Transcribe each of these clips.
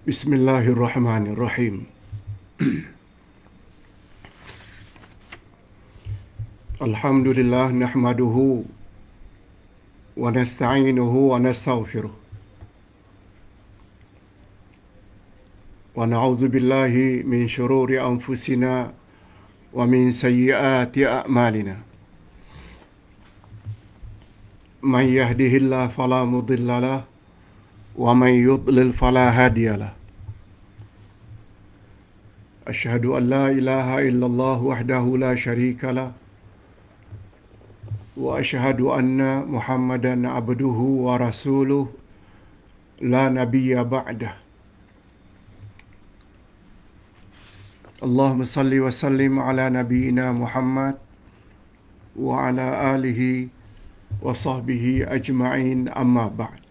Bismillahirrahmanirrahim. Alhamdulillah nahmaduhu wa nasta'inuhu wa nastaghfiruh. Wa na'udzu billahi min shururi anfusina wa min sayyiati a'malina. Man yahdihillahu fala mudilla lahu wa man yudlil fala hadiya lahu. Asyhadu an la ilaha illallah wahdahu la syarika lah wa asyhadu anna Muhammadan abduhu wa rasuluh la nabiyya ba'dah. Allahumma salli wa sallim ala nabiyyina Muhammad wa ala alihi wa sahbihi ajma'in, amma ba'd.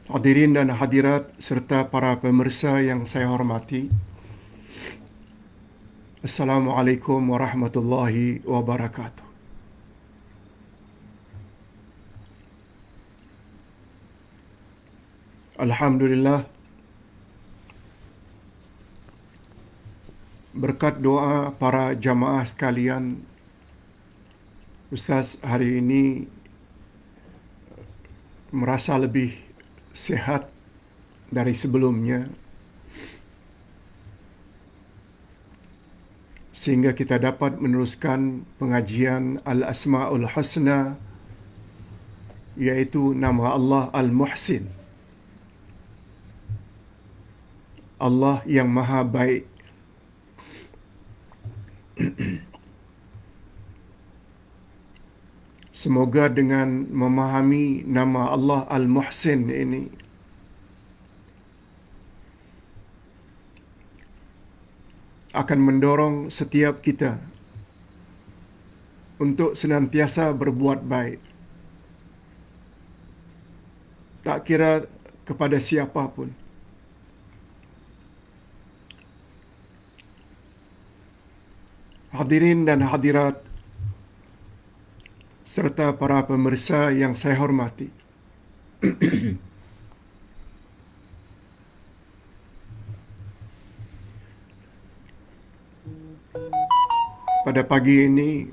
Hadirin dan hadirat serta para pemirsa yang saya hormati, Assalamualaikum warahmatullahi wabarakatuh. Alhamdulillah, berkat doa para jamaah sekalian, Ustaz hari ini merasa lebih sihat dari sebelumnya, sehingga kita dapat meneruskan pengajian Al-Asma'ul Husna, yaitu nama Allah Al-Muhsin, Allah yang Maha Baik. Semoga dengan memahami nama Allah Al-Muhsin ini, akan mendorong setiap kita untuk senantiasa berbuat baik, tak kira kepada siapapun. Hadirin dan hadirat serta para pemirsa yang saya hormati, pada pagi ini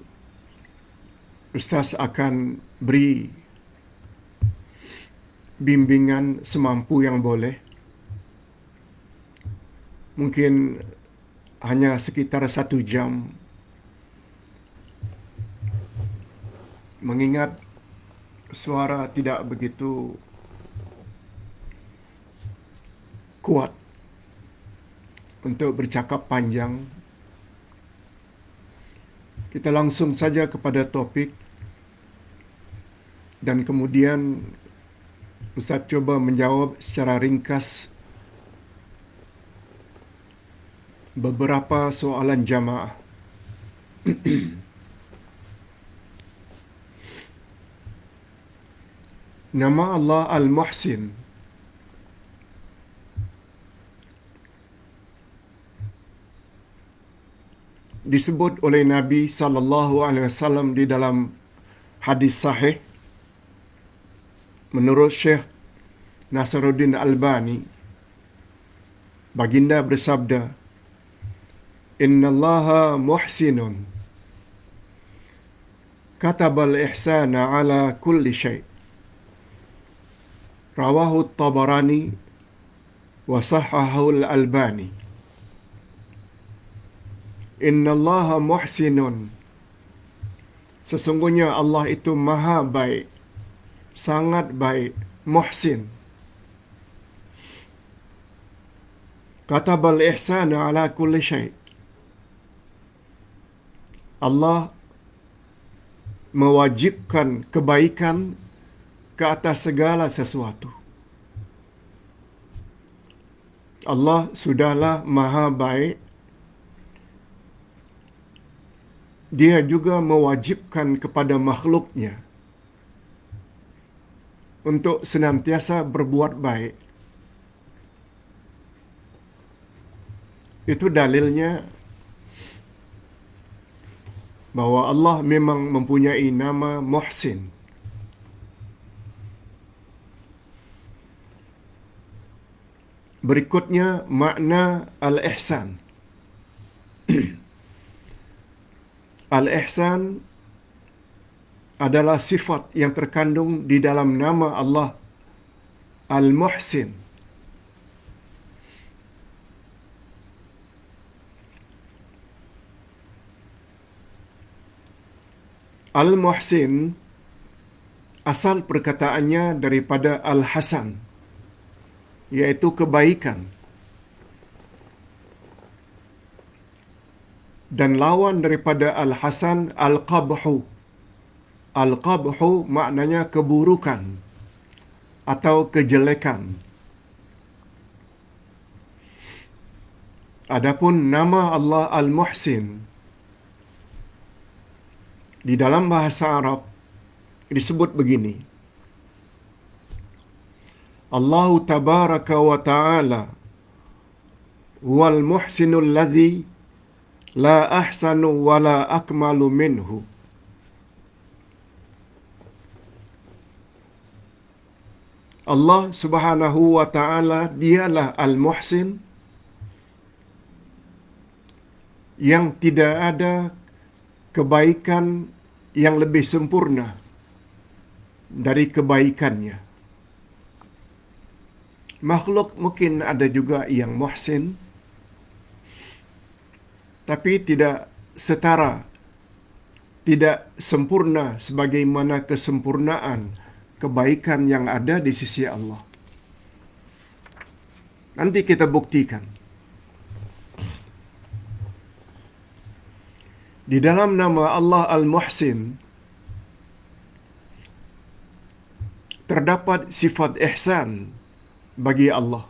Ustaz akan beri bimbingan semampu yang boleh. Mungkin hanya sekitar 1 jam, mengingat suara tidak begitu kuat untuk bercakap panjang. Kita langsung saja kepada topik, dan kemudian Ustaz coba menjawab secara ringkas beberapa soalan jamaah. Nama Allah Al-Muhsin disebut oleh Nabi sallallahu alaihi wasallam di dalam hadis sahih menurut Syekh Nasiruddin Albani. Baginda bersabda, "Innallaha muhsinun katabal ihsana ala kulli syai'." Rawahu Tabarani wa sahahahu Al-Albani. Innallaha muhsinun, sesungguhnya Allah itu maha baik, sangat baik, muhsin. Katabal ihsana ala kulli syai'. Allah mewajibkan kebaikan ke atas segala sesuatu. Allah sudahlah maha baik, Dia juga mewajibkan kepada makhluknya untuk senantiasa berbuat baik. Itu dalilnya bahwa Allah memang mempunyai nama Muhsin. Berikutnya makna al-ihsan. Al-ihsan adalah sifat yang terkandung di dalam nama Allah Al-Muhsin. Al-Muhsin asal perkataannya daripada Al-Hasan, iaitu kebaikan. Dan lawan daripada Al-Hasan, Al-Qabhu. Al-Qabhu maknanya keburukan atau kejelekan. Adapun nama Allah Al-Muhsin di dalam bahasa Arab disebut begini: Allah tabaraka wa ta'ala wal muhsinul ladzi la ahsanu wa la akmalu minhu. Allah Subhanahu wa ta'ala dialah Al-Muhsin, yang tidak ada kebaikan yang lebih sempurna dari kebaikannya. Makhluk mungkin ada juga yang muhsin, tapi tidak setara, tidak sempurna sebagaimana kesempurnaan kebaikan yang ada di sisi Allah. Nanti kita buktikan. Di dalam nama Allah Al-Muhsin terdapat sifat ihsan bagi Allah.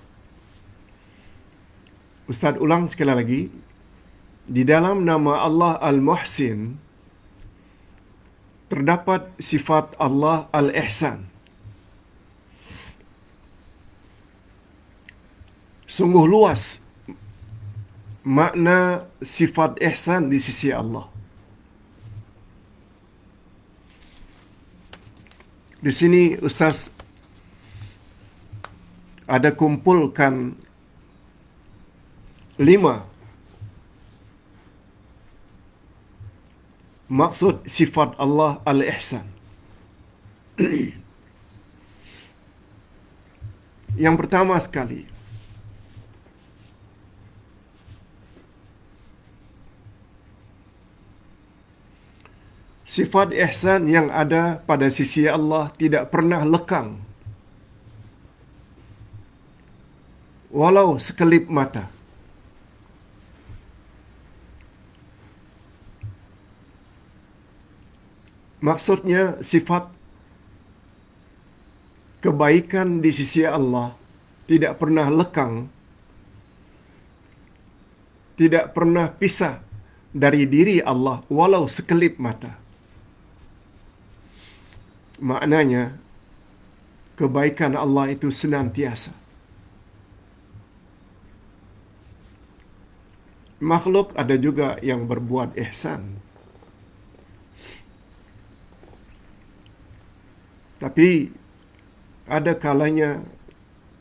Ustaz ulang sekali lagi. Di dalam nama Allah Al-Muhsin terdapat sifat Allah Al-Ihsan. Sungguh luas makna sifat ihsan di sisi Allah. Di sini Ustaz ada kumpulkan 5 maksud sifat Allah Al-Ihsan. Yang pertama sekali, sifat ihsan yang ada pada sisi Allah tidak pernah lekang, walau sekelip mata. Maksudnya sifat kebaikan di sisi Allah tidak pernah lekang, tidak pernah pisah dari diri Allah walau sekelip mata. Maknanya kebaikan Allah itu senantiasa. Makhluk ada juga yang berbuat ihsan, tapi ada kalanya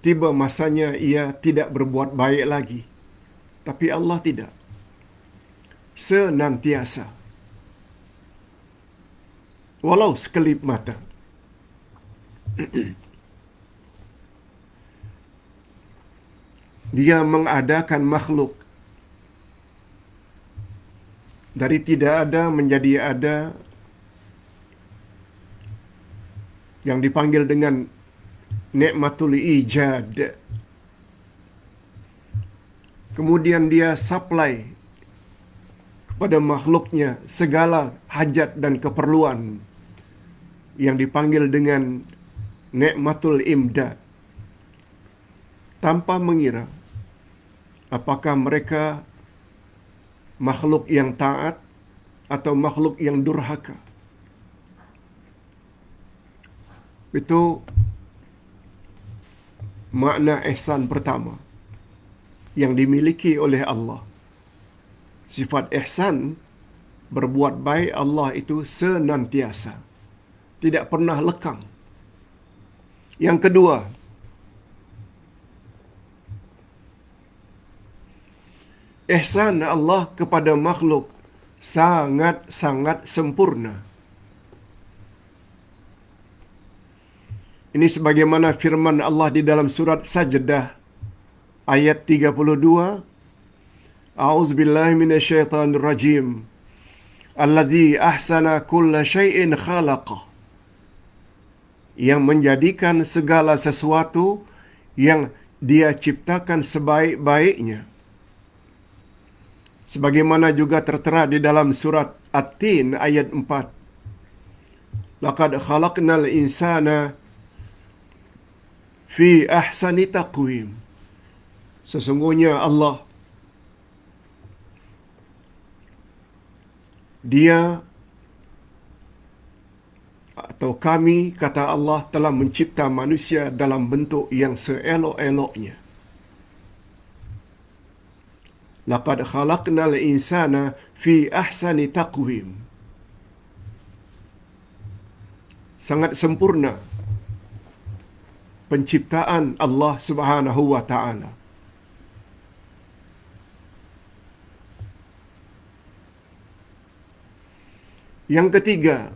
tiba masanya ia tidak berbuat baik lagi. Tapi Allah tidak. Senantiasa. Walau sekelip mata. Dia mengadakan makhluk dari tidak ada menjadi ada, yang dipanggil dengan nikmatul ijad. Kemudian dia supply kepada makhluknya segala hajat dan keperluan, yang dipanggil dengan nikmatul imdad, tanpa mengira apakah mereka makhluk yang taat atau makhluk yang durhaka. Itu makna ihsan pertama yang dimiliki oleh Allah. Sifat ihsan, berbuat baik Allah itu senantiasa, tidak pernah lekang. Yang kedua, ihsan Allah kepada makhluk sangat-sangat sempurna. Ini sebagaimana firman Allah di dalam surat Sajdah ayat 32. A'udzubillahi minasyaitonir rajim. Alladzi ahsana kulla syai'in khalaqah. Yang menjadikan segala sesuatu yang Dia ciptakan sebaik-baiknya. Sebagaimana juga tertera di dalam surat At-Tin ayat 4. Laqad khalaqnal insana fi ahsani taqwim. Sesungguhnya Allah, Dia atau kami, kata Allah, telah mencipta manusia dalam bentuk yang seelok-eloknya. Laqad khalaqnal insana fi ahsani taqwim. Sangat sempurna penciptaan Allah Subhanahu wa taala. Yang ketiga,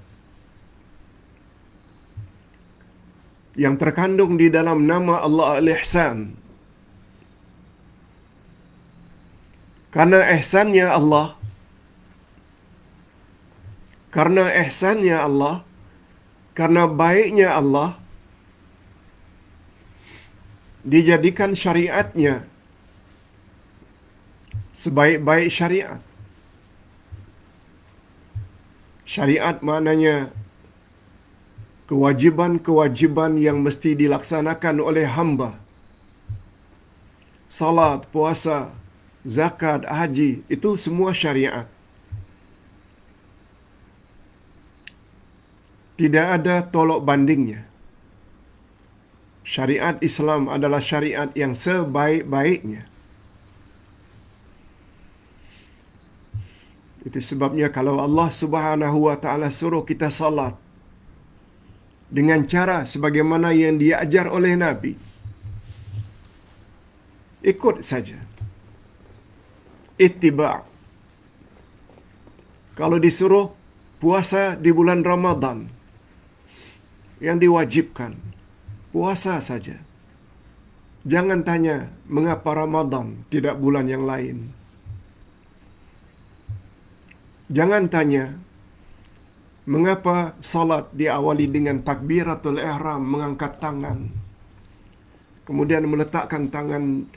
yang terkandung di dalam nama Allah Al-Ihsan. Karena ihsannya Allah, karena ihsannya Allah, karena baiknya Allah, dijadikan syariatnya sebaik-baik syariat. Syariat maknanya kewajiban-kewajiban yang mesti dilaksanakan oleh hamba. Salat, puasa, zakat, haji, itu semua syariat. Tidak ada tolok bandingnya. Syariat Islam adalah syariat yang sebaik-baiknya. Itu sebabnya kalau Allah Subhanahu wa taala suruh kita salat dengan cara sebagaimana yang diajar oleh Nabi, ikut saja. Ittiba'. Kalau disuruh puasa di bulan Ramadan, yang diwajibkan, puasa saja. Jangan tanya mengapa Ramadan tidak bulan yang lain. Jangan tanya mengapa salat diawali dengan takbiratul ihram, mengangkat tangan, kemudian meletakkan tangan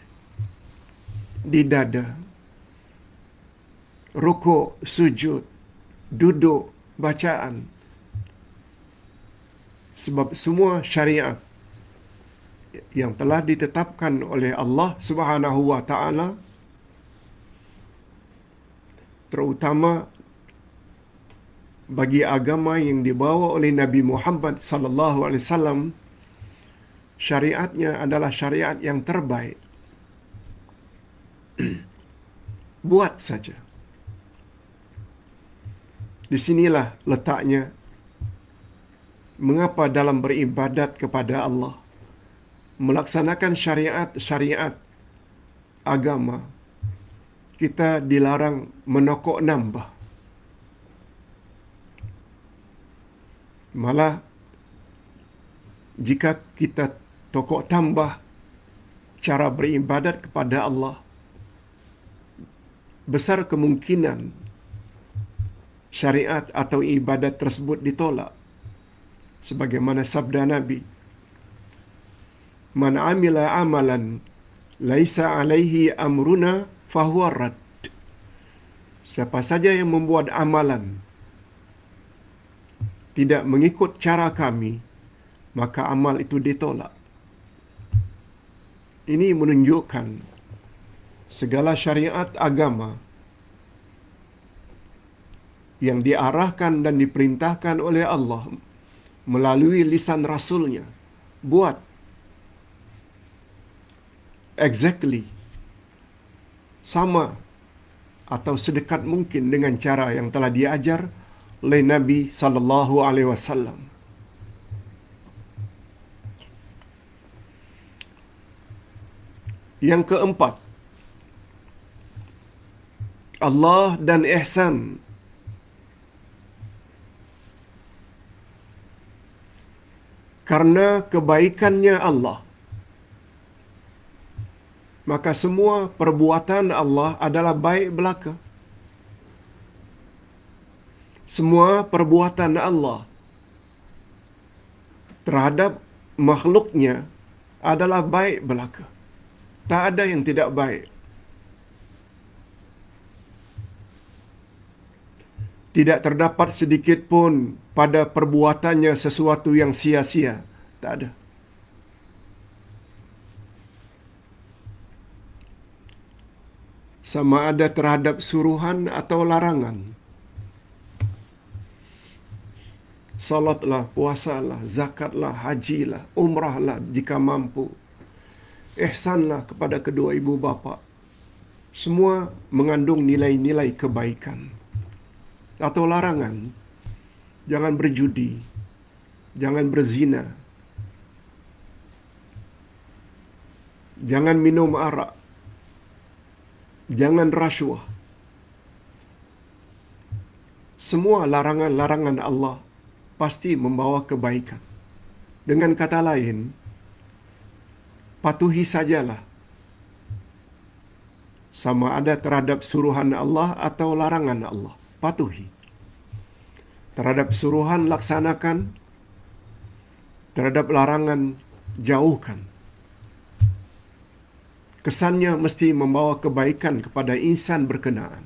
di dada, rukuk, sujud, duduk, bacaan. Sebab semua syariat yang telah ditetapkan oleh Allah Subhanahu wa taala, terutama bagi agama yang dibawa oleh Nabi Muhammad sallallahu alaihi wasallam, syariatnya adalah syariat yang terbaik. Buat saja. Di sinilah letaknya mengapa dalam beribadat kepada Allah, melaksanakan syariat-syariat agama, kita dilarang menokok nambah. Malah jika kita tokok tambah cara beribadat kepada Allah, besar kemungkinan syariat atau ibadat tersebut ditolak. Sebagaimana sabda Nabi, "Man amila amalan laisa alaihi amruna fahuwa rad." Siapa saja yang membuat amalan tidak mengikut cara kami, maka amal itu ditolak. Ini menunjukkan segala syariat agama yang diarahkan dan diperintahkan oleh Allah melalui lisan Rasulnya, buat exactly sama atau sedekat mungkin dengan cara yang telah diajar oleh Nabi sallallahu alaihi wasallam. Yang keempat, Allah dan ihsan. Karena kebaikannya Allah, maka semua perbuatan Allah adalah baik belaka. Semua perbuatan Allah terhadap makhluknya adalah baik belaka. Tak ada yang tidak baik. Tidak terdapat sedikit pun pada perbuatannya sesuatu yang sia-sia. Tak ada. Sama ada terhadap suruhan atau larangan. Salatlah, puasalah, zakatlah, hajilah, umrahlah jika mampu. Ihsanlah kepada kedua ibu bapa. Semua mengandung nilai-nilai kebaikan. Atau larangan. Jangan berjudi. Jangan berzina. Jangan minum arak. Jangan rasuah. Semua larangan-larangan Allah pasti membawa kebaikan. Dengan kata lain, patuhi sajalah. Sama ada terhadap suruhan Allah atau larangan Allah. Patuhi. Terhadap suruhan laksanakan. Terhadap larangan jauhkan. Kesannya mesti membawa kebaikan kepada insan berkenaan.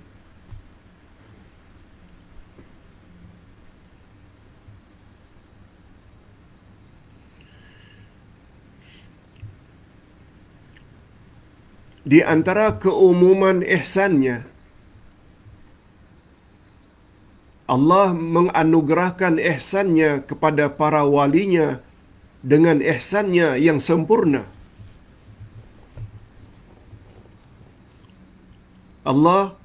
Di antara keumuman ihsannya, Allah menganugerahkan ihsannya kepada para walinya dengan ihsannya yang sempurna. Allah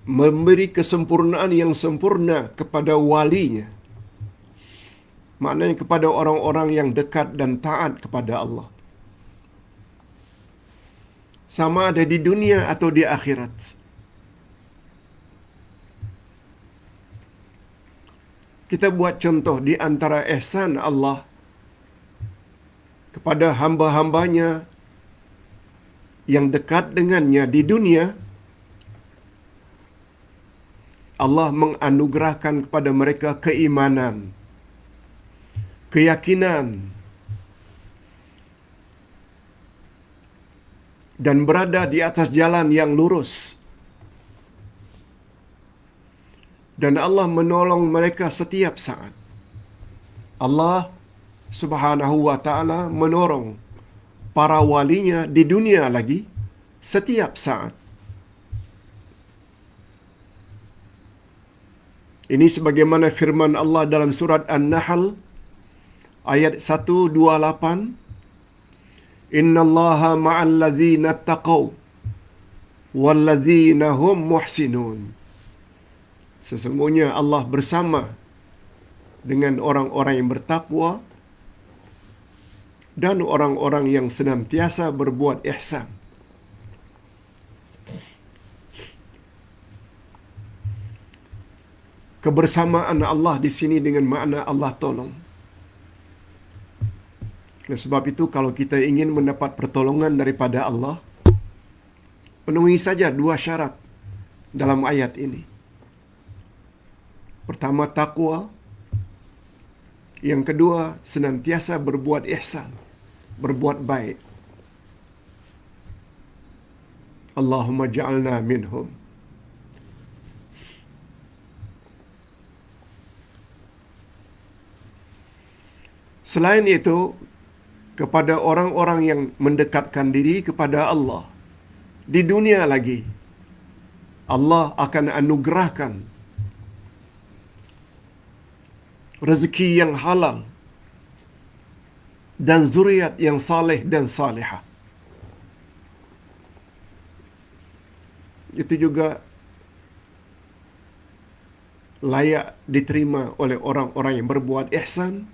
memberi kesempurnaan yang sempurna kepada walinya. Maknanya kepada orang-orang yang dekat dan taat kepada Allah. Sama ada di dunia atau di akhirat. Kita buat contoh di antara ihsan Allah kepada hamba-hambanya yang dekat dengannya di dunia. Allah menganugerahkan kepada mereka keimanan, keyakinan, dan berada di atas jalan yang lurus. Dan Allah menolong mereka setiap saat. Allah Subhanahu wa ta'ala menolong para walinya di dunia lagi setiap saat. Ini sebagaimana firman Allah dalam surat An-Nahl ayat 128. Innallaha ma'al ladzina taqaw wal ladzina hum muhsinun. Sesungguhnya Allah bersama dengan orang-orang yang bertakwa dan orang-orang yang senantiasa berbuat ihsan. Kebersamaan Allah di sini dengan makna Allah tolong. Oleh sebab itu, kalau kita ingin mendapat pertolongan daripada Allah, penuhi saja dua syarat dalam ayat ini. Pertama, takwa. Yang kedua, senantiasa berbuat ihsan, berbuat baik. Allahumma ja'alna minhum. Selain itu, kepada orang-orang yang mendekatkan diri kepada Allah di dunia lagi, Allah akan anugerahkan rezeki yang halal dan zuriat yang saleh dan salihah. Itu juga layak diterima oleh orang-orang yang berbuat ihsan.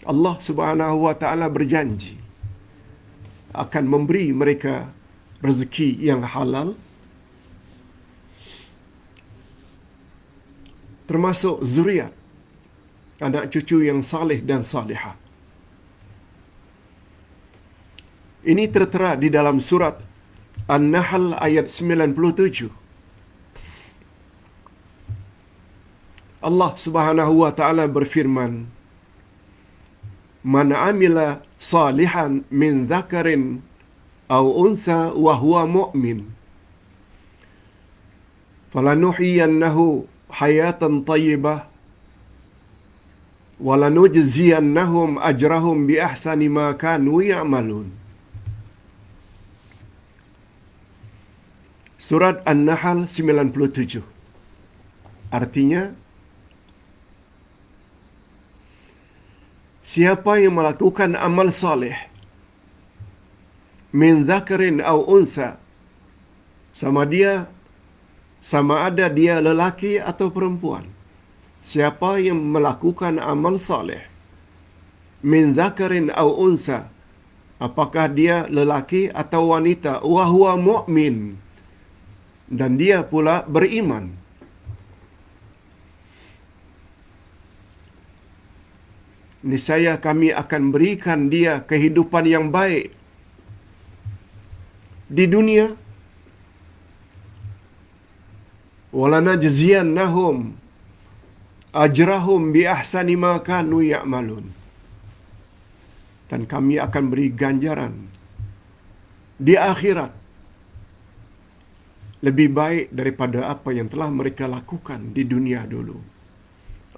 Allah Subhanahu wa ta'ala berjanji, akan memberi mereka rezeki yang halal, termasuk zuriat, anak cucu yang saleh dan salihah. Ini tertera di dalam surat An-Nahl ayat 97. Allah Subhanahu wa taala berfirman, "Man 'amila salihan min dzakarin aw untha wa huwa mu'min, falanuhyiyannahu hayatan thayyibah wa lanujziyannahum ajrahum bi ahsani ma kanu ya'malun." Surat An-Nahl 97. Artinya, siapa yang melakukan amal saleh min dzakarin aw unsa, sama ada dia lelaki atau perempuan. Siapa yang melakukan amal saleh min dzakarin aw unsa, apakah dia lelaki atau wanita, wa huwa mu'min, dan dia pula beriman, niscaya kami akan berikan dia kehidupan yang baik di dunia, walanajziyannahum ajrahum bi ahsani ma kanu ya'malun, dan kami akan beri ganjaran di akhirat lebih baik daripada apa yang telah mereka lakukan di dunia dulu.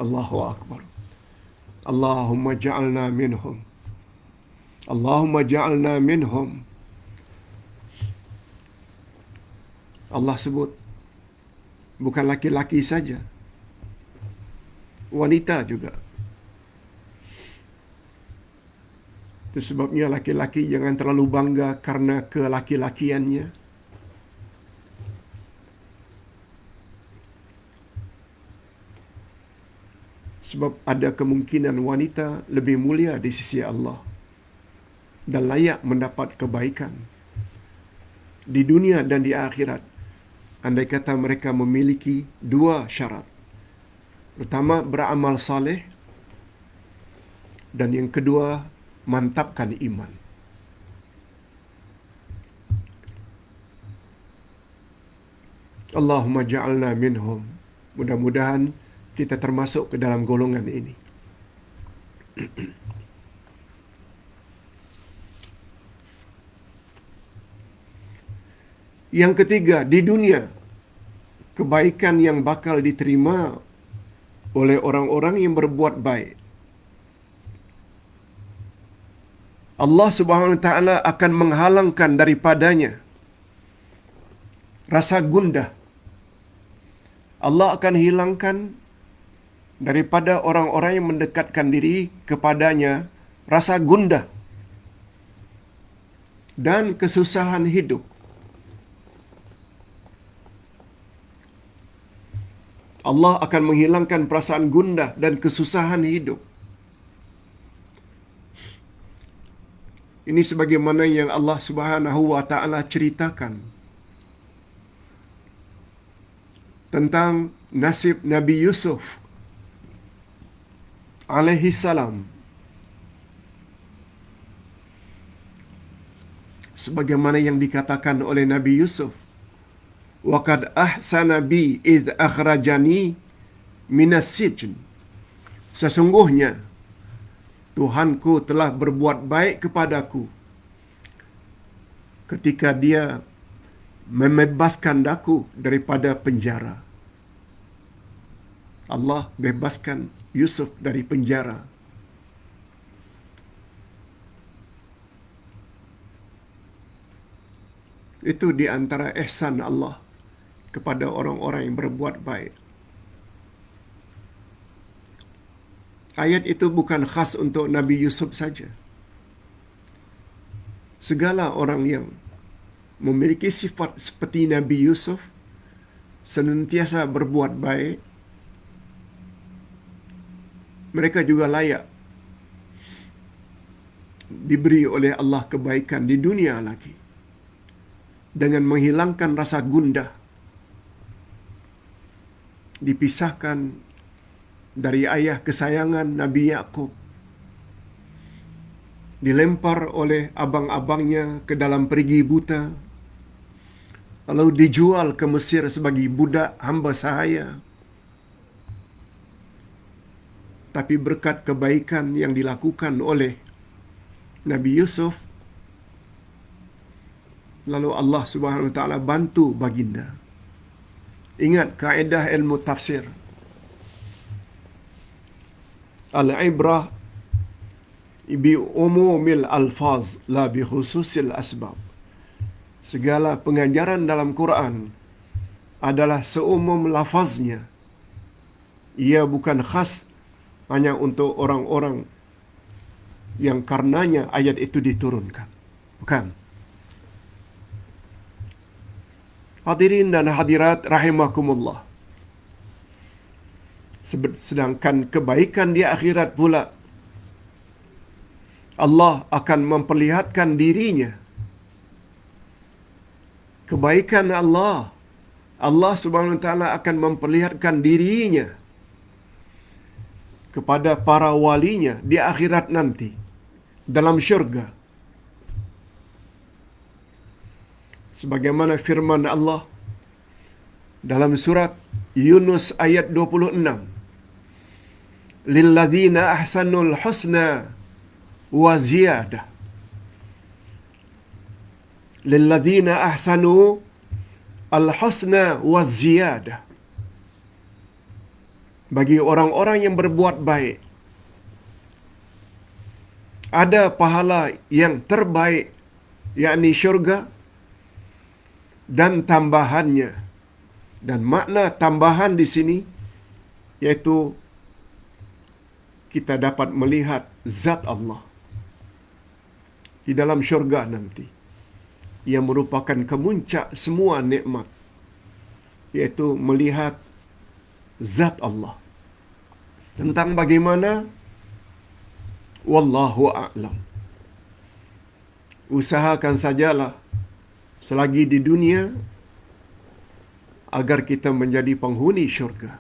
Allahu Akbar. Allahumma ja'alna minhum. Allahumma ja'alna minhum. Allah sebut bukan laki-laki saja, wanita juga. Itu sebabnya laki-laki jangan terlalu bangga karena kelaki-lakiannya. Sebab ada kemungkinan wanita lebih mulia di sisi Allah dan layak mendapat kebaikan di dunia dan di akhirat, andai kata mereka memiliki dua syarat. Pertama, beramal saleh, dan yang kedua, mantapkan iman. Allahumma ja'alna minhum. Mudah-mudahan kita termasuk ke dalam golongan ini. Yang ketiga, di dunia, kebaikan yang bakal diterima oleh orang-orang yang berbuat baik. Allah Subhanahu wa taala akan menghalangkan daripadanya rasa gundah. Allah akan hilangkan daripada orang-orang yang mendekatkan diri kepadanya rasa gundah dan kesusahan hidup. Allah akan menghilangkan perasaan gundah dan kesusahan hidup. Ini sebagaimana yang Allah Subhanahu wa taala ceritakan tentang nasib Nabi Yusuf alaihi salam. Sebagaimana yang dikatakan oleh Nabi Yusuf, "Wa qad ahsana bi idh akhrajani minas sijn." Sesungguhnya Tuhanku telah berbuat baik kepadaku ketika Dia membebaskan aku daripada penjara. Allah bebaskan Yusuf dari penjara. Itu di antara ihsan Allah kepada orang-orang yang berbuat baik. Ayat itu bukan khas untuk Nabi Yusuf saja. Segala orang yang memiliki sifat seperti Nabi Yusuf, senantiasa berbuat baik, mereka juga layak diberi oleh Allah kebaikan di dunia lagi, dengan menghilangkan rasa gundah, dipisahkan dari ayah kesayangan Nabi Yakub, dilempar oleh abang-abangnya ke dalam perigi buta, lalu dijual ke Mesir sebagai budak hamba sahaya. Tapi berkat kebaikan yang dilakukan oleh Nabi Yusuf, lalu Allah Subhanahu Wa Taala bantu baginda. Ingat kaedah ilmu tafsir, al-ibrah bi umumil alfaz la bi khususil asbab. Segala pengajaran dalam Quran adalah seumum lafaznya. Ia bukan khas hanya untuk orang-orang yang karenanya ayat itu diturunkan. Bukan. Hadirin dan hadirat rahimakumullah. Sedangkan kebaikan di akhirat pula, Allah akan memperlihatkan dirinya. Kebaikan Allah Subhanahu Wa Taala akan memperlihatkan dirinya kepada para walinya di akhirat nanti, dalam syurga. Sebagaimana firman Allah dalam surat Yunus ayat 26, lilladzina ahsanul husna wa ziyadah. Lilladzina ahsanu al-husna wa ziyadah. Bagi orang-orang yang berbuat baik, ada pahala yang terbaik, yakni syurga, dan tambahannya. Dan makna tambahan di sini yaitu kita dapat melihat zat Allah di dalam syurga nanti, yang merupakan kemuncak semua nikmat, yaitu melihat zat Allah. Tentang bagaimana, wallahu a'lam. Usahakan sajalah selagi di dunia agar kita menjadi penghuni syurga.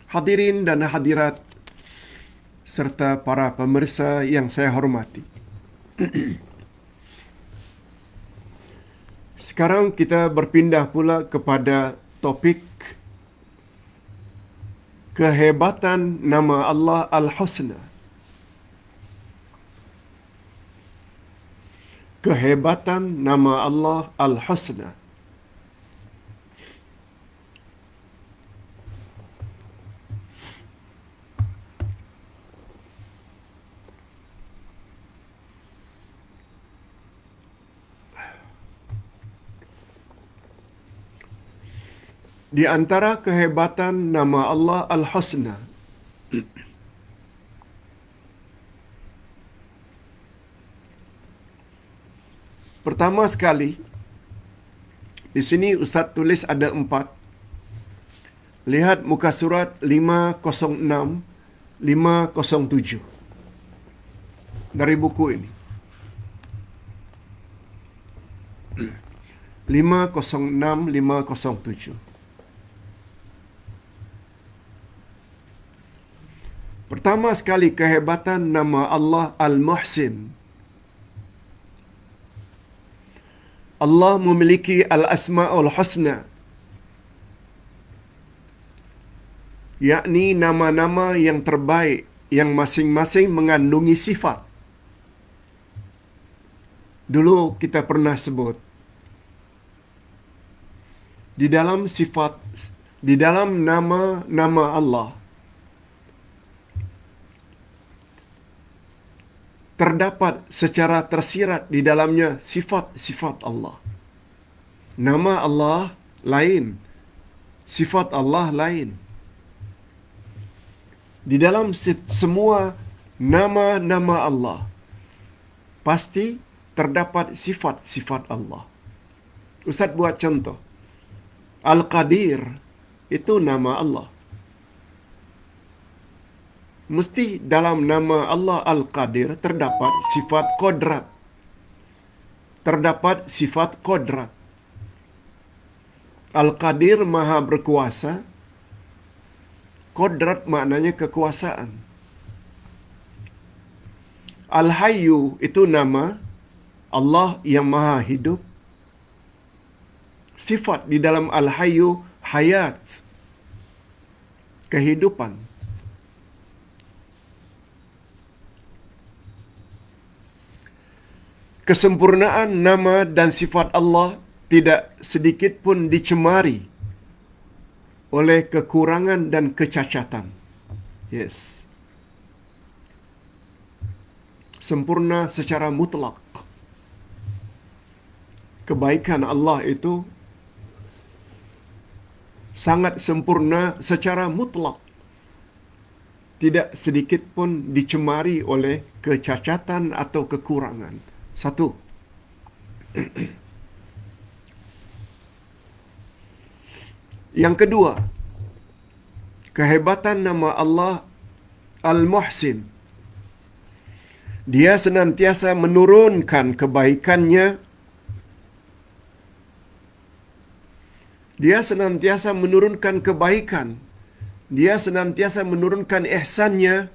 Hadirin dan hadirat serta para pemirsa yang saya hormati. Sekarang kita berpindah pula kepada topik kehebatan nama Allah Al-Husna. Kehebatan nama Allah Al-Husna. Di antara kehebatan nama Allah Al-Husna, pertama sekali, di sini Ustaz tulis ada 4. Lihat muka surat 506, 507 dari buku ini. 506, 507. Pertama sekali kehebatan nama Allah Al-Muhsin. Allah memiliki Al-Asma'ul Husna, yakni nama-nama yang terbaik yang masing-masing mengandungi sifat. Dulu kita pernah sebut, di dalam sifat, di dalam nama-nama Allah terdapat secara tersirat di dalamnya sifat-sifat Allah. Nama Allah lain, sifat Allah lain. Di dalam semua nama-nama Allah pasti terdapat sifat-sifat Allah. Ustaz buat contoh. Al-Qadir itu nama Allah. mesti dalam nama Allah Al-Qadir terdapat sifat qodrat. Terdapat sifat qodrat. Al-Qadir maha berkuasa. Qodrat maknanya kekuasaan. Al-Hayyu itu nama Allah yang maha hidup. Sifat di dalam Al-Hayyu hayat, kehidupan. Kesempurnaan nama dan sifat Allah tidak sedikit pun dicemari oleh kekurangan dan kecacatan. Yes. Sempurna secara mutlak. Kebaikan Allah itu sangat sempurna secara mutlak. Tidak sedikit pun dicemari oleh kecacatan atau kekurangan. Satu. Yang kedua, kehebatan nama Allah Al-Muhsin. Dia senantiasa menurunkan kebaikannya. Dia senantiasa menurunkan kebaikan. Dia senantiasa menurunkan ihsannya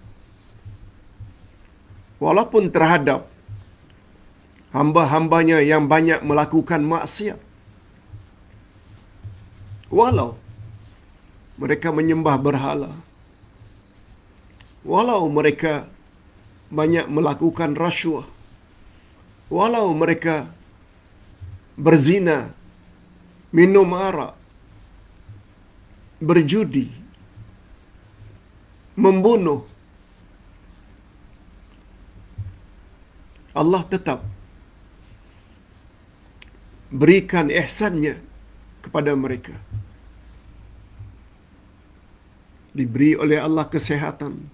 walaupun terhadap hamba-hambanya yang banyak melakukan maksiat. Walau mereka menyembah berhala. Walau mereka banyak melakukan rasuah. Walau mereka berzina, minum arak, berjudi, membunuh, Allah tetap berikan ihsannya kepada mereka. Diberi oleh Allah kesehatan,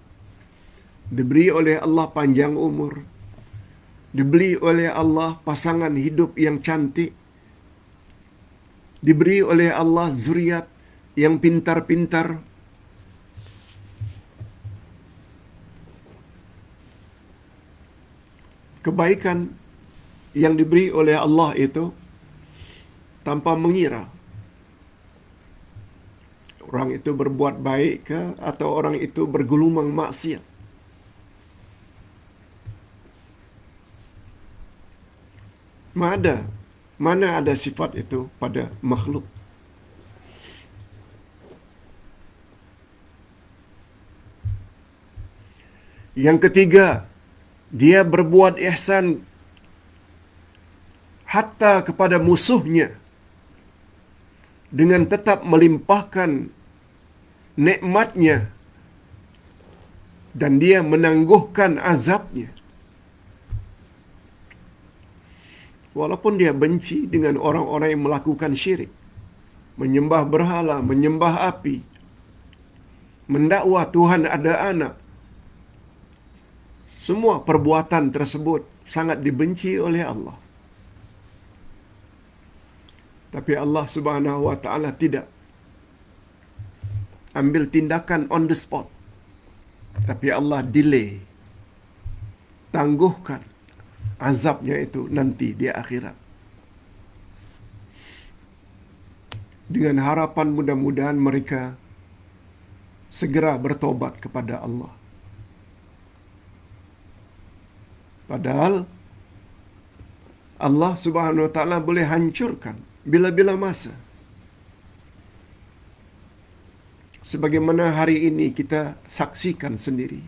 diberi oleh Allah panjang umur, diberi oleh Allah pasangan hidup yang cantik, diberi oleh Allah zuriat yang pintar-pintar. Kebaikan yang diberi oleh Allah itu tanpa mengira orang itu berbuat baik ke atau orang itu bergelumang maksiat. Mana ada sifat itu pada makhluk. Yang ketiga, dia berbuat ihsan hatta kepada musuhnya dengan tetap melimpahkan nikmatnya dan dia menangguhkan azabnya. Walaupun dia benci dengan orang-orang yang melakukan syirik, menyembah berhala, menyembah api, mendakwa Tuhan ada anak, semua perbuatan tersebut sangat dibenci oleh Allah. Tapi Allah Subhanahu wa taala tidak ambil tindakan on the spot. Tapi Allah delay, tangguhkan azabnya itu nanti di akhirat. Dengan harapan mudah-mudahan mereka segera bertobat kepada Allah. Padahal Allah Subhanahu wa taala boleh hancurkan bila-bila masa. Sebagaimana hari ini kita saksikan sendiri.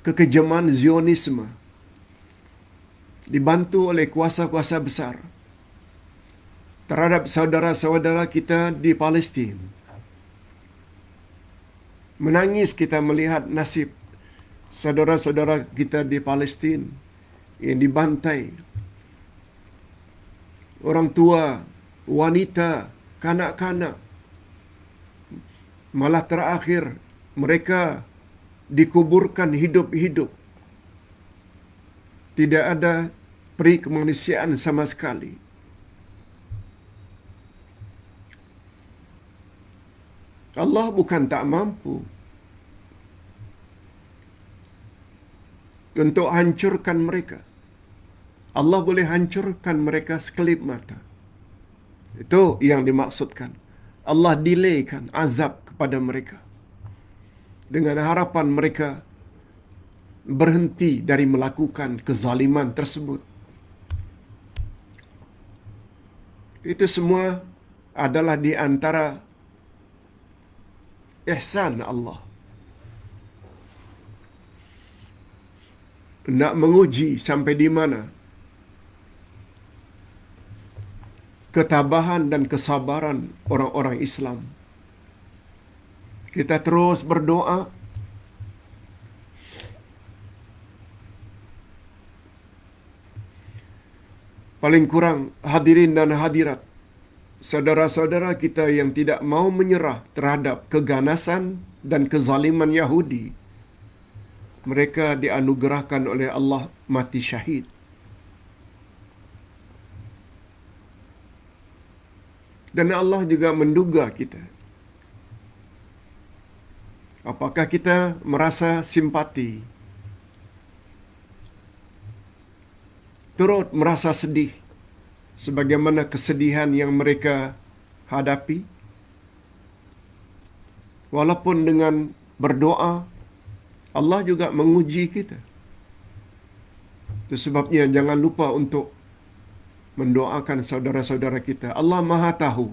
Kekejaman Zionisme dibantu oleh kuasa-kuasa besar terhadap saudara-saudara kita di Palestin. Menangis kita melihat nasib saudara-saudara kita di Palestin yang dibantai. Orang tua, wanita, kanak-kanak. Malah terakhir mereka dikuburkan hidup-hidup. Tidak ada peri kemanusiaan sama sekali. Allah bukan tak mampu. untuk hancurkan mereka. Allah boleh hancurkan mereka sekelip mata. Itu yang dimaksudkan. Allah delaykan azab kepada mereka dengan harapan mereka berhenti dari melakukan kezaliman tersebut. Itu semua adalah di antara ihsan Allah. Nak menguji sampai di mana ketabahan dan kesabaran orang-orang Islam. Kita terus berdoa paling kurang hadirin dan hadirat, saudara-saudara kita yang tidak mau menyerah terhadap keganasan dan kezaliman Yahudi, mereka dianugerahkan oleh Allah mati syahid. Dan Allah juga menduga kita. Apakah kita merasa simpati? Turut merasa sedih sebagaimana kesedihan yang mereka hadapi? Walaupun dengan berdoa, Allah juga menguji kita. Itu sebabnya jangan lupa untuk mendoakan saudara-saudara kita. Allah Maha tahu.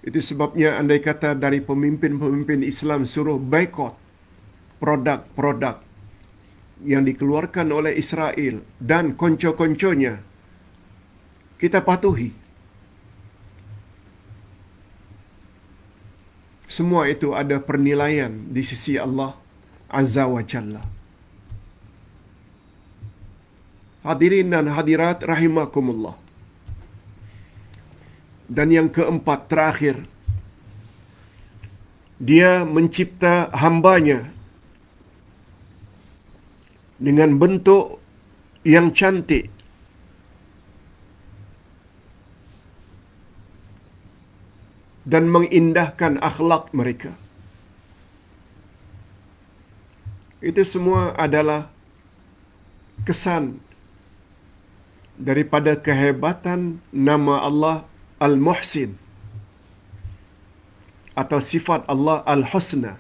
Itu sebabnya andai kata dari pemimpin-pemimpin Islam suruh boikot produk-produk yang dikeluarkan oleh Israel dan konco-konconya, kita patuhi. Semua itu ada pernilaian di sisi Allah Azza wa Jalla. Hadirin dan hadirat rahimakumullah. Dan yang keempat, terakhir, Dia mencipta hambanya dengan bentuk yang cantik, dan mengindahkan akhlak mereka. Itu semua adalah kesan daripada kehebatan nama Allah Al-Muhsin atau sifat Allah Al-Husna.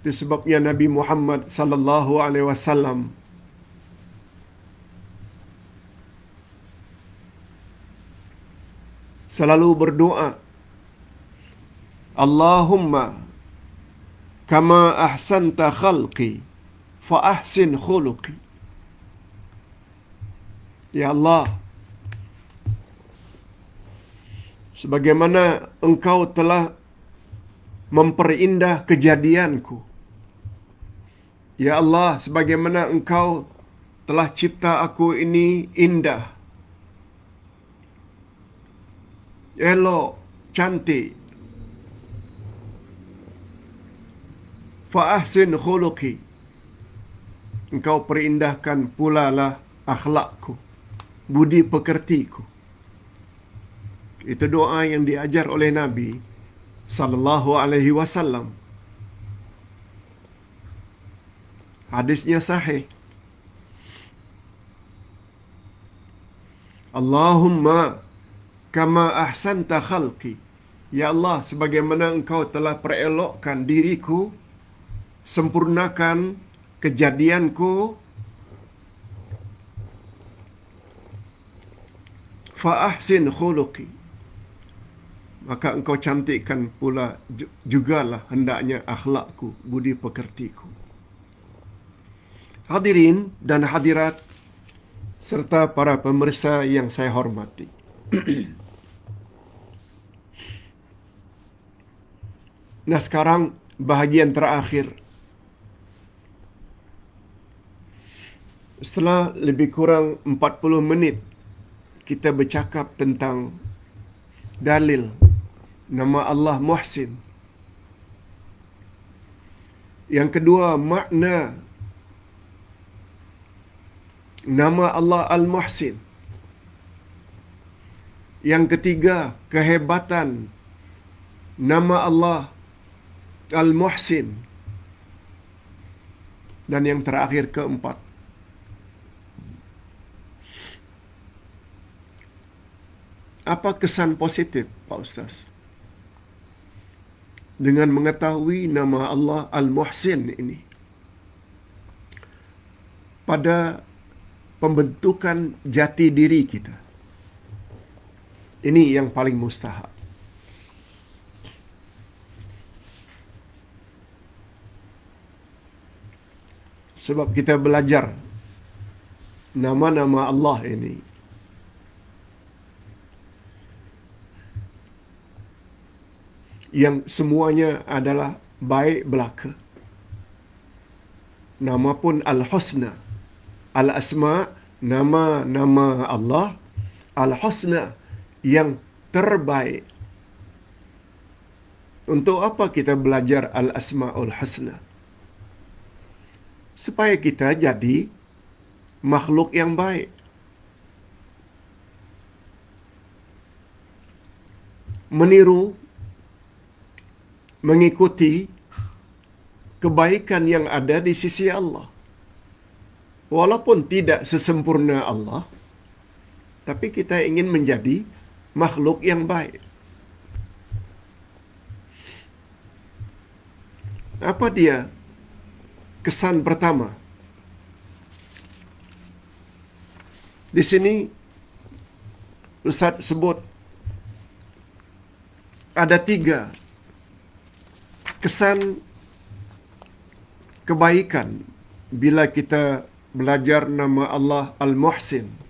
Itu sebabnya Nabi Muhammad sallallahu alaihi wasallam selalu berdoa, Allahumma kama ahsanta khalqi fa ahsin khuluqi. Ya Allah, sebagaimana Engkau telah memperindah kejadianku. Ya Allah, sebagaimana Engkau telah cipta aku ini indah, elok, cantik. Fa ahsin khuluqi. Engkau perindahkan pula lah akhlakku, budi pekertiku. Itu doa yang diajar oleh Nabi sallallahu alaihi wasallam. Hadisnya sahih. Allahumma kama ahsanta khalqi. Ya Allah, sebagaimana Engkau telah perelokkan diriku, sempurnakan kejadianku, fa ahsin khuluqi. Maka Engkau cantikkan pula jugalah hendaknya akhlakku, budi pekertiku. Hadirin dan hadirat serta para pemirsa yang saya hormati. Nah, sekarang bahagian terakhir. Setelah lebih kurang 40 menit kita bercakap tentang dalil nama Allah Muhsin. Yang kedua, makna nama Allah Al-Muhsin. Yang ketiga, kehebatan nama Allah Al-Muhsin. Dan yang terakhir, keempat, apa kesan positif, Pak Ustaz, dengan mengetahui nama Allah Al-Muhsin ini pada pembentukan jati diri kita? Ini yang paling mustahak. Sebab kita belajar nama-nama Allah ini, yang semuanya adalah baik belaka. Nama pun Al-Husna. Al-Asma, nama-nama Allah. Al-Husna, yang terbaik. Untuk apa kita belajar Al-Asma'ul Husna? Supaya kita jadi makhluk yang baik. Meniru, mengikuti kebaikan yang ada di sisi Allah. Walaupun tidak sesempurna Allah, tapi kita ingin menjadi makhluk yang baik. Apa dia kesan pertama? Di sini Ustaz sebut ada 3 kesan kebaikan bila kita belajar nama Allah Al-Muhsin.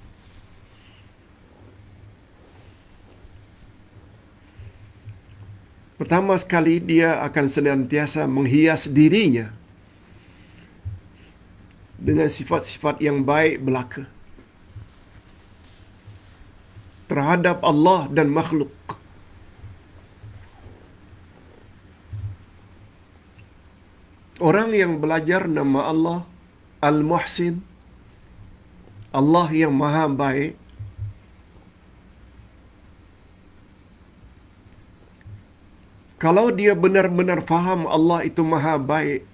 Pertama sekali, dia akan senantiasa menghias dirinya dengan sifat-sifat yang baik belaka terhadap Allah dan makhluk. Orang yang belajar nama Allah Al-Muhsin, Allah yang maha baik, kalau dia benar-benar faham Allah itu maha baik,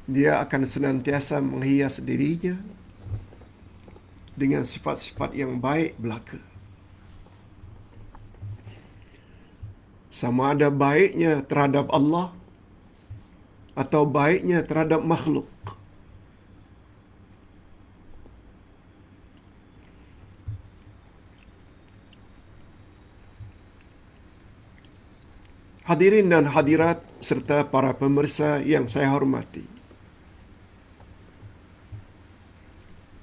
dia akan senantiasa menghias dirinya dengan sifat-sifat yang baik belaka. Sama ada baiknya terhadap Allah atau baiknya terhadap makhluk. Hadirin dan hadirat serta para pemirsa yang saya hormati,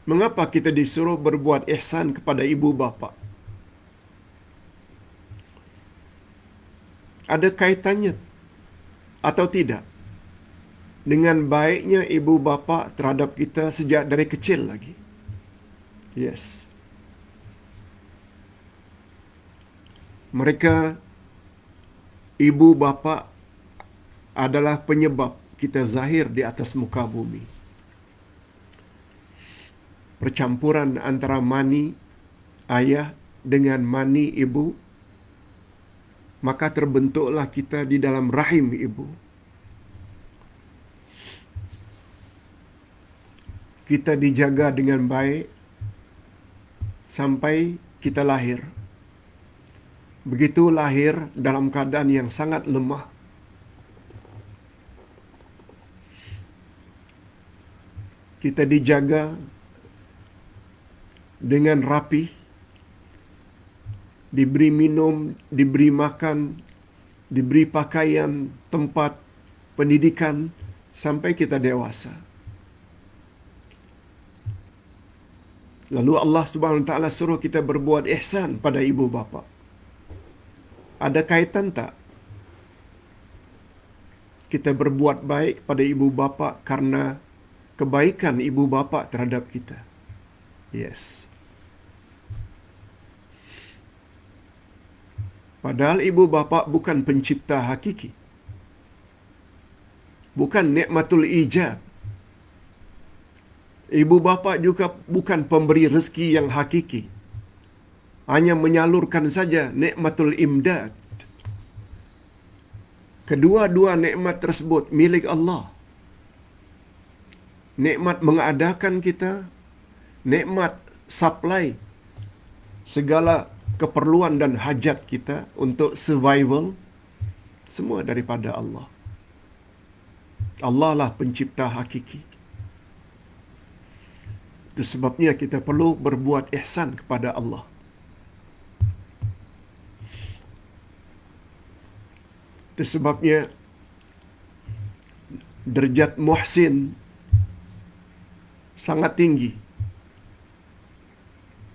mengapa kita disuruh berbuat ihsan kepada ibu bapa? Ada kaitannya atau tidak dengan baiknya ibu bapa terhadap kita sejak dari kecil lagi? Yes. Mereka, ibu bapa, adalah penyebab kita zahir di atas muka bumi. Percampuran antara mani ayah dengan mani ibu, maka terbentuklah kita di dalam rahim ibu. Kita dijaga dengan baik sampai kita lahir. Begitu lahir dalam keadaan yang sangat lemah, kita dijaga dengan rapi, diberi minum, diberi makan, diberi pakaian, tempat, pendidikan, sampai kita dewasa. Lalu Allah Subhanahu Wa Taala suruh kita berbuat ihsan pada ibu bapa. Ada kaitan tak kita berbuat baik pada ibu bapa karena kebaikan ibu bapa terhadap kita? Yes. Padahal ibu bapa bukan pencipta hakiki. Bukan nikmatul ijad. Ibu bapa juga bukan pemberi rezeki yang hakiki. hanya menyalurkan saja nikmatul imdad. Kedua-dua nikmat tersebut milik Allah. Nikmat mengadakan kita, nikmat supply segala keperluan dan hajat kita untuk survival, semua daripada Allah. Allah lah pencipta hakiki. Itu sebabnya kita perlu berbuat ihsan kepada Allah. Itu sebabnya derajat muhsin sangat tinggi,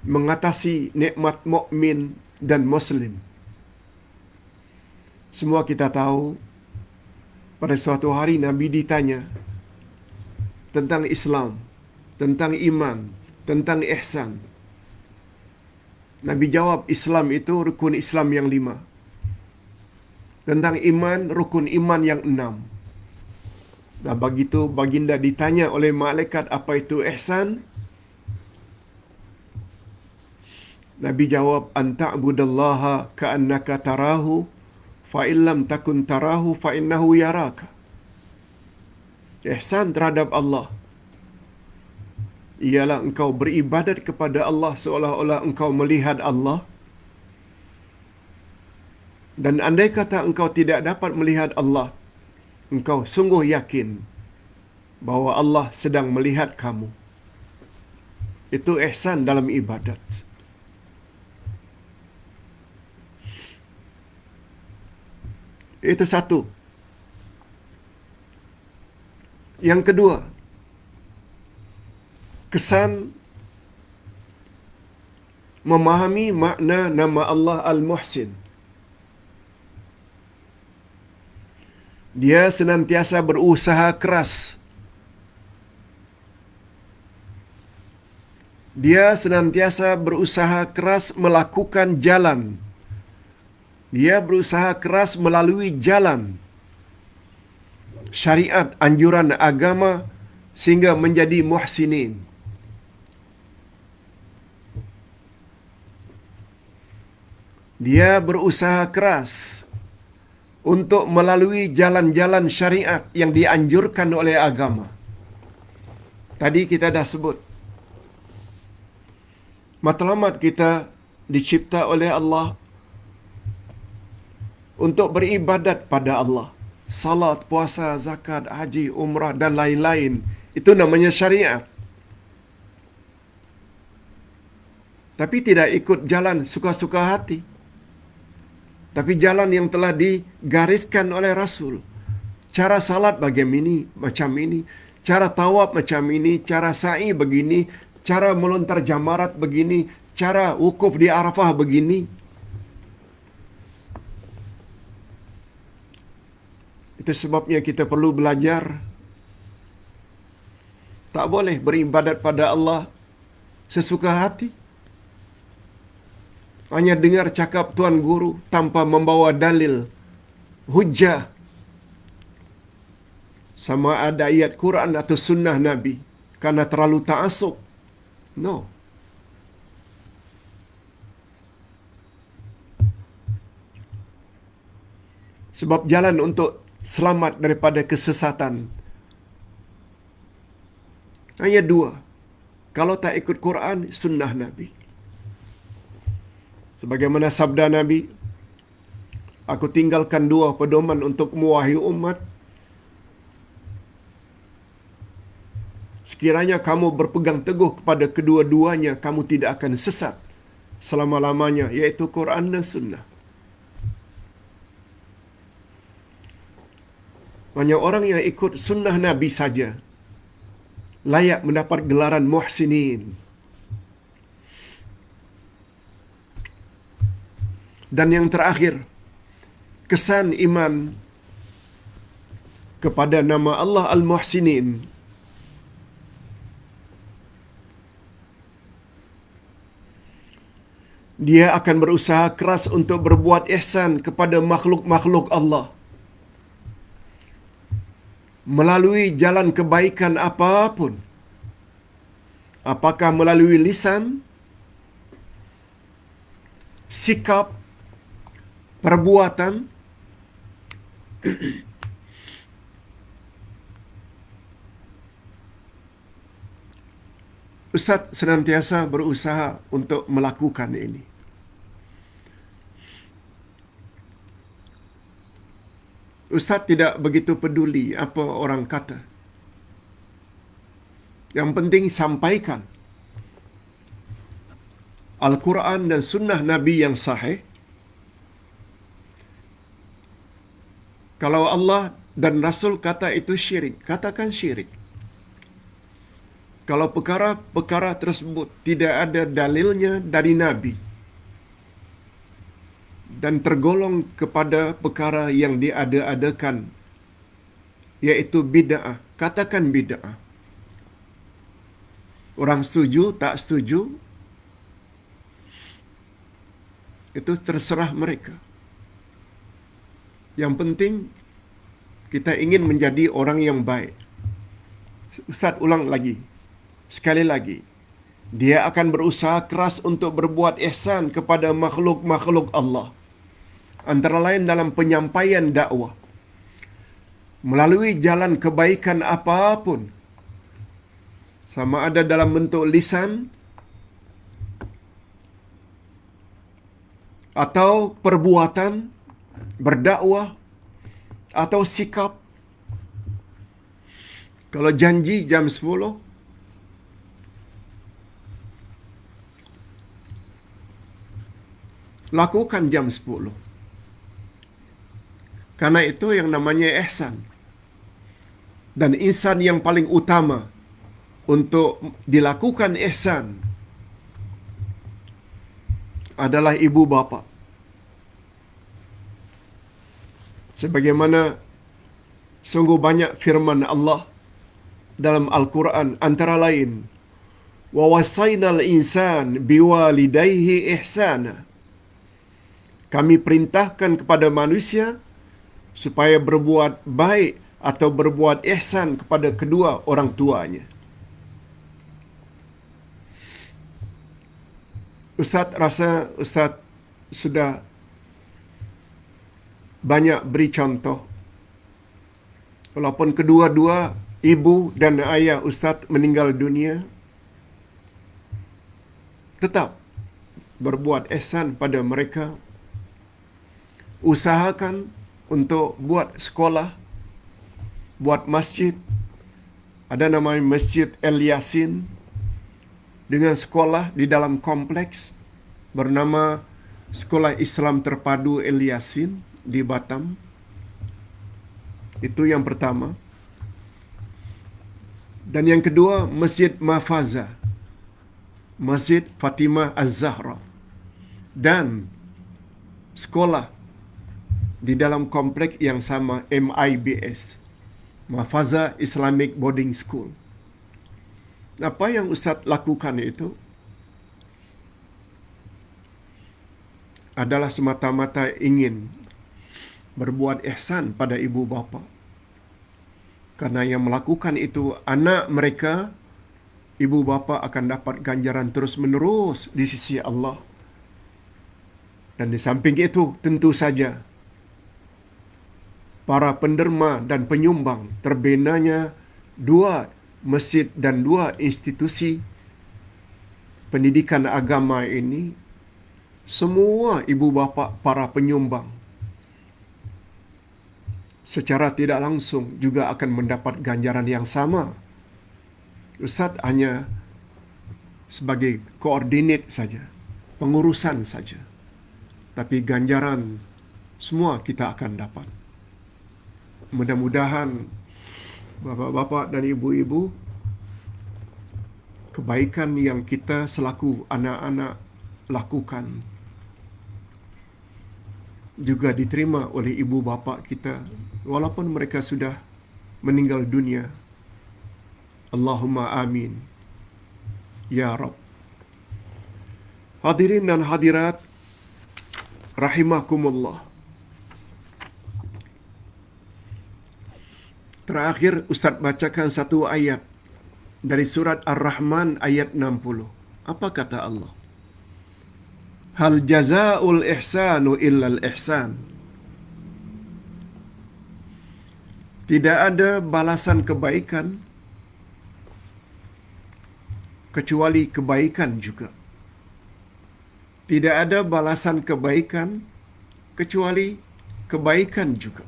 mengatasi nikmat mukmin dan muslim. Semua kita tahu, pada suatu hari Nabi ditanya tentang Islam, tentang iman, tentang ihsan. Nabi jawab, Islam itu rukun Islam yang 5. Tentang iman, rukun iman yang 6. Nah, begitu baginda ditanya oleh malaikat apa itu ihsan, Nabi jawab, anta'budallaha ka'annaka tarahu fa illam takun tarahu fa innahu yaraka. Ihsan terhadap Allah ialah engkau beribadat kepada Allah seolah-olah engkau melihat Allah. Dan andai kata engkau tidak dapat melihat Allah, engkau sungguh yakin bahwa Allah sedang melihat kamu. Itu ihsan dalam ibadat. Itu satu. Yang kedua, kesan memahami makna nama Allah Al-Muhsin. Dia senantiasa berusaha keras. Dia senantiasa berusaha keras melakukan jalan. Dia berusaha keras melalui jalan syariat, anjuran agama sehingga menjadi muhsinin. Dia berusaha keras untuk melalui jalan-jalan syariat yang dianjurkan oleh agama. Tadi kita dah sebut, matlamat kita dicipta oleh Allah untuk beribadat pada Allah. Salat, puasa, zakat, haji, umrah dan lain-lain. Itu namanya syariat. Tapi tidak ikut jalan suka-suka hati. Tapi jalan yang telah digariskan oleh Rasul. Cara salat bagaimana macam ini, cara tawaf macam ini, cara sa'i begini, cara melontar jamarat begini, cara wukuf di Arafah begini. Itu sebabnya kita perlu belajar. Tak boleh beribadat pada Allah sesuka hati. Hanya dengar cakap tuan guru tanpa membawa dalil, hujjah. Sama ada ayat Quran atau sunnah Nabi. Karena terlalu ta'assub. No. Sebab jalan untuk selamat daripada kesesatan hanya 2. Kalau tak ikut Quran, sunnah Nabi. Sebagaimana sabda Nabi, aku tinggalkan 2 pedoman untukmu wahai umat. Sekiranya kamu berpegang teguh kepada kedua-duanya, kamu tidak akan sesat selama-lamanya, yaitu Quran dan sunnah. Hanya orang yang ikut sunnah Nabi saja layak mendapat gelaran muhsinin. Dan yang terakhir, kesan iman kepada nama Allah Al-Muhsinin. Dia akan berusaha keras untuk berbuat ihsan kepada makhluk-makhluk Allah. Melalui jalan kebaikan apapun. Apakah melalui lisan, sikap, perbuatan. Ustaz senantiasa berusaha untuk melakukan ini. Ustaz tidak begitu peduli apa orang kata. Yang penting sampaikan Al-Quran dan sunnah Nabi yang sahih. Kalau Allah dan Rasul kata itu syirik, katakan syirik. Kalau perkara-perkara tersebut tidak ada dalilnya dari Nabi dan tergolong kepada perkara yang diada-adakan, yaitu bid'ah, katakan bid'ah. Orang setuju, tak setuju, itu terserah mereka. Yang penting kita ingin menjadi orang yang baik. Ustaz ulang lagi. Sekali lagi. Dia akan berusaha keras untuk berbuat ihsan kepada makhluk-makhluk Allah. Antara lain dalam penyampaian dakwah. Melalui jalan kebaikan apapun. Sama ada dalam bentuk lisan atau perbuatan, berdakwah atau sikap. Kalau janji jam 10, lakukan jam 10. Karena itu yang namanya ihsan. Dan insan yang paling utama untuk dilakukan ihsan adalah ibu bapa. Sebagaimana sungguh banyak firman Allah dalam Al-Quran, antara lain, wa wasainal insan biwalidayhi ihsana. Kami perintahkan kepada manusia supaya berbuat baik atau berbuat ihsan kepada kedua orang tuanya. Ustaz rasa Ustaz sudah banyak beri contoh. Walaupun kedua-dua ibu dan ayah Ustaz meninggal dunia, tetap berbuat ihsan pada mereka. Usahakan untuk buat sekolah, buat masjid. Ada namanya Masjid El Yasin, dengan sekolah di dalam kompleks bernama Sekolah Islam Terpadu El Yasin di Batam. Itu yang pertama. Dan yang kedua, Masjid Mafaza, Masjid Fatimah Az-Zahra, dan sekolah di dalam kompleks yang sama, MIBS, Mafaza Islamic Boarding School. Apa yang Ustaz lakukan itu adalah semata-mata ingin berbuat ihsan pada ibu bapa. Karena yang melakukan itu anak mereka, ibu bapa akan dapat ganjaran terus-menerus di sisi Allah. Dan di samping itu tentu saja para penderma dan penyumbang terbinanya 2 masjid dan 2 institusi pendidikan agama ini, semua ibu bapa para penyumbang secara tidak langsung juga akan mendapat ganjaran yang sama. Ustaz hanya sebagai koordinat saja, pengurusan saja. Tapi ganjaran semua kita akan dapat. Mudah-mudahan bapa-bapa dan ibu-ibu, kebaikan yang kita selaku anak-anak lakukan juga diterima oleh ibu bapa kita walaupun mereka sudah meninggal dunia. Allahumma amin ya Rabb. Hadirin dan hadirat rahimakumullah. Terakhir Ustaz bacakan satu ayat dari surat Ar-Rahman ayat 60. Apa kata Allah? Hal jazaa'ul ihsanu illal ihsan. Tidak ada balasan kebaikan kecuali kebaikan juga. Tidak ada balasan kebaikan kecuali kebaikan juga.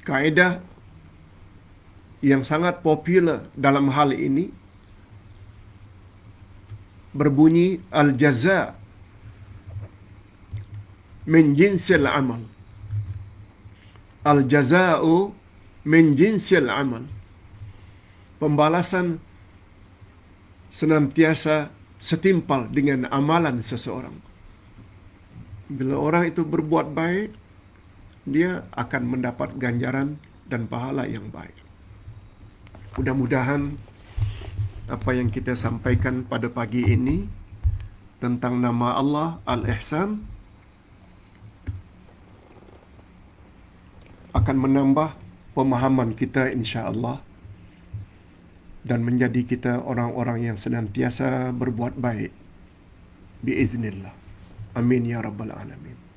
Kaedah yang sangat popular dalam hal ini berbunyi al-jaza' min jinsil amal. Al-jaza'u min jinsil amal. Pembalasan senantiasa setimpal dengan amalan seseorang. Bila orang itu berbuat baik, dia akan mendapat ganjaran dan pahala yang baik. Mudah-mudahan apa yang kita sampaikan pada pagi ini tentang nama Allah Al-Ihsan akan menambah pemahaman kita insya-Allah dan menjadi kita orang-orang yang senantiasa berbuat baik biiznillah. Amin ya rabbal alamin.